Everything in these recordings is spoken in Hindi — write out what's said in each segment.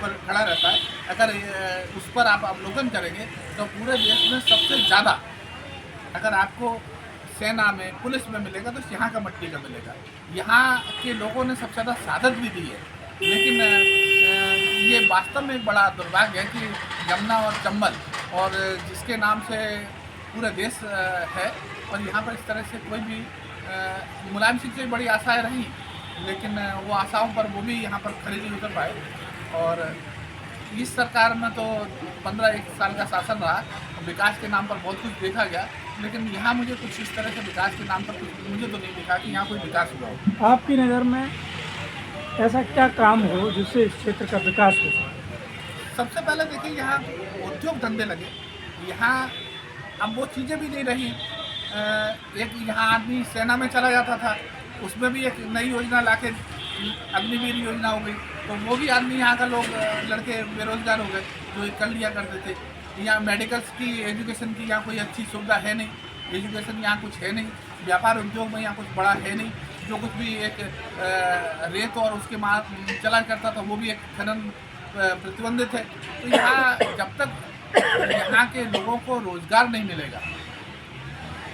होकर खड़ा रहता है। अगर उस पर आप अवलोकन करेंगे तो पूरे देश में सबसे ज़्यादा अगर आपको सेना में, पुलिस में मिलेगा तो यहाँ का मट्टी का मिलेगा। यहाँ के लोगों ने सबसे ज़्यादा सादत भी दी है, लेकिन ये वास्तव में एक बड़ा दुर्भाग्य है कि यमुना और चंबल और जिसके नाम से पूरा देश है, और यहाँ पर इस तरह से कोई भी मुलायम सिंह से बड़ी आशाएं रहीं, लेकिन वो आशाओं पर वो भी यहाँ पर खरी नहीं उतर पाए। और इस सरकार में तो 15-1 साल का शासन रहा, विकास के नाम पर बहुत कुछ देखा गया, लेकिन यहाँ मुझे कुछ इस तरह से विकास के नाम पर कुछ मुझे तो नहीं दिखा कि यहाँ कोई विकास हुआ हो। आपकी नज़र में ऐसा क्या काम हो जिससे इस क्षेत्र का विकास हो सके? सबसे पहले देखिए, यहाँ उद्योग धंधे लगे, यहाँ अब वो चीज़ें भी नहीं रही। एक यहाँ आदमी सेना में चला जाता था, उसमें भी एक नई योजना लाके अग्निवीर योजना हो गई, तो वो भी आदमी यहाँ का लोग लड़के बेरोजगार हो गए जो कर लिया करते थे। यहाँ मेडिकल्स की, एजुकेशन की यहाँ कोई अच्छी सुविधा है नहीं, एजुकेशन यहाँ कुछ है नहीं, व्यापार उद्योग में यहाँ कुछ बड़ा है नहीं। जो कुछ भी एक रेत और उसके चला करता था वो भी एक खनन प्रतिबंधित है। तो यहाँ जब तक यहाँ के लोगों को रोजगार नहीं मिलेगा,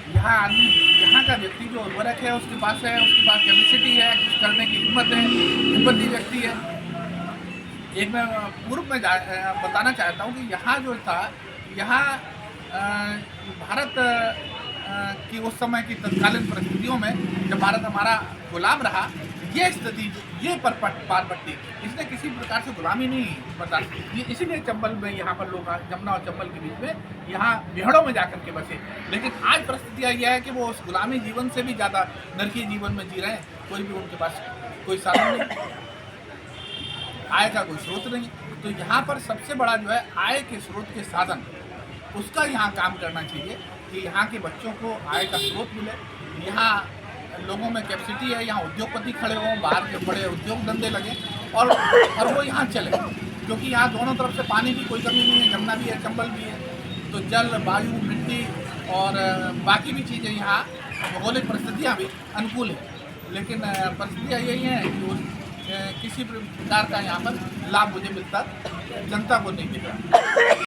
यहाँ आदमी, यहाँ का व्यक्ति जो उर्वरक है उसके पास कैपेसिटी है, कुछ करने की हिम्मती व्यक्ति है। एक मैं पूर्व में बताना चाहता हूँ कि यहाँ जो था, यहाँ भारत की उस समय की तत्कालीन परिस्थितियों में जब भारत हमारा गुलाम रहा, ये स्थिति, ये पारपट्टी, इसने किसी प्रकार से गुलामी नहीं बर्दाश्त की। इसीलिए चंबल में यहाँ पर लोग, यमुना और चंबल के बीच में यहाँ बिहड़ों में जाकर के बसे। लेकिन आज परिस्थितियाँ यह है कि वो उस गुलामी जीवन से भी ज़्यादा नरकीय जीवन में जी रहे हैं। कोई भी उनके पास कोई साधन नहीं, आय का कोई स्रोत नहीं। तो यहाँ पर सबसे बड़ा जो है आय के स्रोत के साधन, उसका यहाँ काम करना चाहिए कि यहाँ के बच्चों को आय का स्रोत मिले, यहाँ लोगों में कैपेसिटी है, यहाँ उद्योगपति खड़े हों, बाहर के बड़े उद्योग धंधे लगे और वो यहाँ चले, क्योंकि यहाँ दोनों तरफ से पानी की कोई कमी नहीं है, यमुना भी है, चंबल भी है। तो जल, वायु, मिट्टी और बाकी भी चीज़ें, यहाँ भौगोलिक परिस्थितियाँ भी अनुकूल हैं। लेकिन परिस्थितियाँ यही हैं कि किसी प्रकार का यहाँ पर लाभ मुझे मिलता जनता को नहीं मिल रहा।